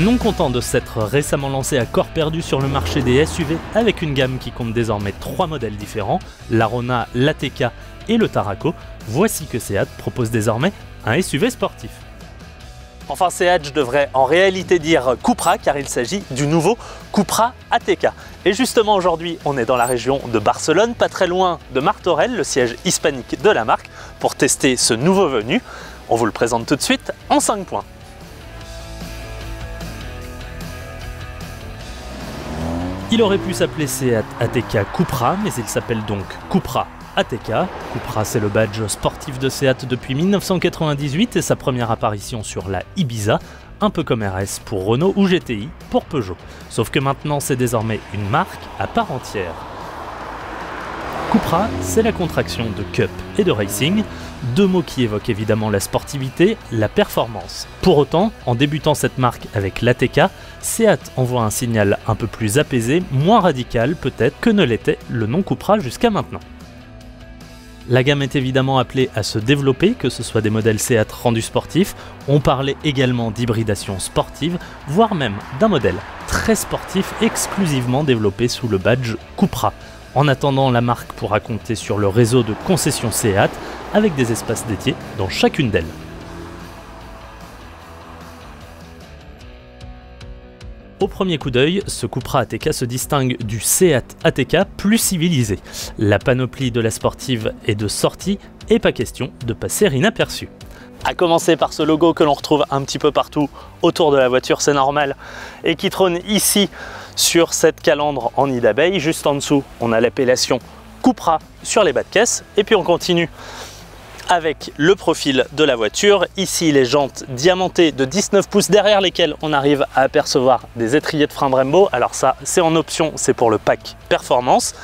Non content de s'être récemment lancé à corps perdu sur le marché des SUV avec une gamme qui compte désormais 3 modèles différents, l'Arona, l'ATK et le Tarraco, voici que Seat propose désormais un SUV sportif. Enfin, Seat devrait en réalité dire Cupra car il s'agit du nouveau Cupra ATK. Et justement aujourd'hui on est dans la région de Barcelone, pas très loin de Martorell, le siège hispanique de la marque, pour tester ce nouveau venu. On vous le présente tout de suite en 5 points. Il aurait pu s'appeler Seat ATK Cupra, mais il s'appelle donc Cupra ATK. Cupra, c'est le badge sportif de Seat depuis 1998 et sa première apparition sur la Ibiza, un peu comme RS pour Renault ou GTI pour Peugeot. Sauf que maintenant, c'est désormais une marque à part entière. Cupra, c'est la contraction de Cup et de Racing, deux mots qui évoquent évidemment la sportivité, la performance. Pour autant, en débutant cette marque avec l'ATK, Seat envoie un signal un peu plus apaisé, moins radical peut-être que ne l'était le nom Cupra jusqu'à maintenant. La gamme est évidemment appelée à se développer, que ce soit des modèles Seat rendus sportifs, on parlait également d'hybridation sportive, voire même d'un modèle très sportif exclusivement développé sous le badge Cupra. En attendant, la marque pourra compter sur le réseau de concessions Seat avec des espaces dédiés dans chacune d'elles. Au premier coup d'œil, ce Cupra ATK se distingue du Seat ATK plus civilisé. La panoplie de la sportive est de sortie et pas question de passer inaperçu. À commencer par ce logo que l'on retrouve un petit peu partout autour de la voiture, c'est normal, et qui trône ici sur cette calandre en nid d'abeille. Juste en dessous, on a l'appellation Cupra sur les bas de caisse, et puis on continue avec le profil de la voiture. Ici, les jantes diamantées de 19 pouces derrière lesquelles on arrive à apercevoir des étriers de frein Brembo. Alors ça, c'est en option, c'est pour le pack performance.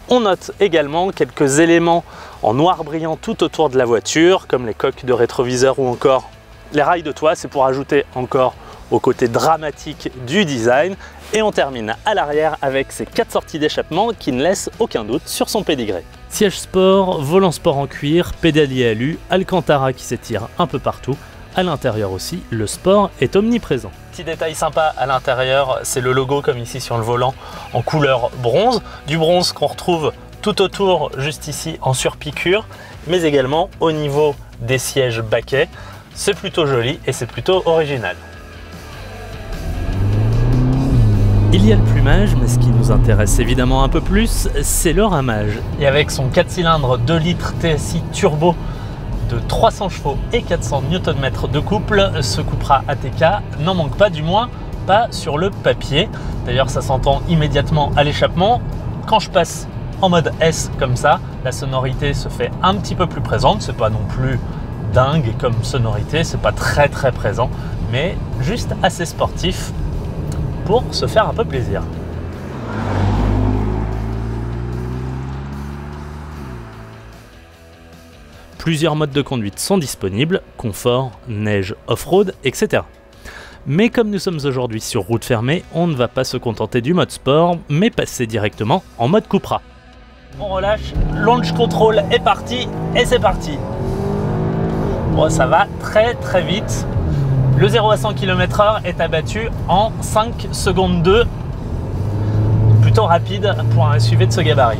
On note également quelques éléments en noir brillant tout autour de la voiture, comme les coques de rétroviseur ou encore les rails de toit. C'est pour ajouter encore au côté dramatique du design. Et on termine à l'arrière avec ces 4 sorties d'échappement qui ne laissent aucun doute sur son pédigré. Siège sport, volant sport en cuir, pédalier alu, Alcantara qui s'étire un peu partout. À l'intérieur aussi, le sport est omniprésent. Petit détail sympa à l'intérieur, c'est le logo comme ici sur le volant en couleur bronze. Du bronze qu'on retrouve tout autour, juste ici en surpiqûre, mais également au niveau des sièges baquets. C'est plutôt joli et c'est plutôt original. Il y a le plumage, mais ce qui nous intéresse évidemment un peu plus, c'est le ramage. Et avec son 4 cylindres 2 litres TSI turbo de 300 chevaux et 400 Nm de couple, ce Cupra ATK n'en manque pas, du moins pas sur le papier. D'ailleurs, ça s'entend immédiatement à l'échappement. Quand je passe en mode S comme ça, la sonorité se fait un petit peu plus présente. C'est pas non plus dingue comme sonorité, c'est pas très présent, mais juste assez sportif pour se faire un peu plaisir. Plusieurs modes de conduite sont disponibles, confort, neige, off-road, etc. Mais comme nous sommes aujourd'hui sur route fermée, on ne va pas se contenter du mode sport, mais passer directement en mode Cupra. On relâche, launch control est parti, et c'est parti. Bon, ça va très vite. Le 0 à 100 km/h est abattu en 5 secondes 2. Plutôt rapide pour un SUV de ce gabarit.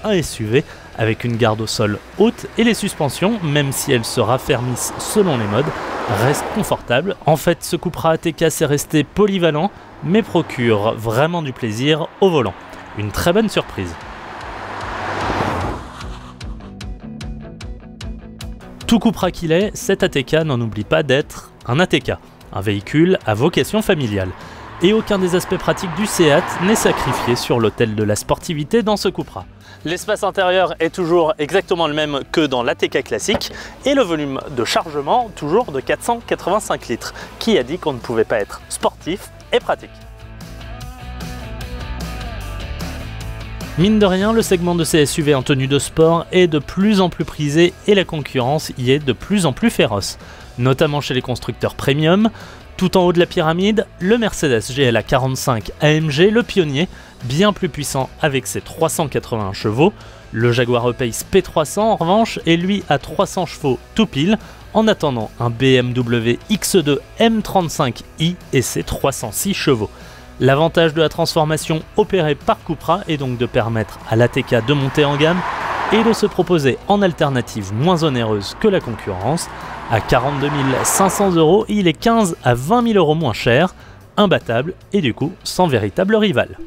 Un SUV avec une garde au sol haute et les suspensions, même si elles se raffermissent selon les modes, restent confortables. En fait, ce Cupra ATK s'est resté polyvalent, mais procure vraiment du plaisir au volant. Une très bonne surprise. Tout Cupra qu'il est, cet ATK n'en oublie pas d'être un ATK, un véhicule à vocation familiale. Et aucun des aspects pratiques du Seat n'est sacrifié sur l'autel de la sportivité dans ce Cupra. L'espace intérieur est toujours exactement le même que dans l'ATK classique et le volume de chargement toujours de 485 litres. Qui a dit qu'on ne pouvait pas être sportif et pratique? Mine de rien, le segment de ces SUV en tenue de sport est de plus en plus prisé et la concurrence y est de plus en plus féroce, notamment chez les constructeurs premium. Tout en haut de la pyramide, le Mercedes GLA 45 AMG, le pionnier, bien plus puissant avec ses 381 chevaux. Le Jaguar E-Pace P300 en revanche est lui à 300 chevaux tout pile, en attendant un BMW X2 M35i et ses 306 chevaux. L'avantage de la transformation opérée par Cupra est donc de permettre à l'ATK de monter en gamme et de se proposer en alternative moins onéreuse que la concurrence. À 42 500 €, il est 15 à 20 000 € moins cher, imbattable et du coup sans véritable rival.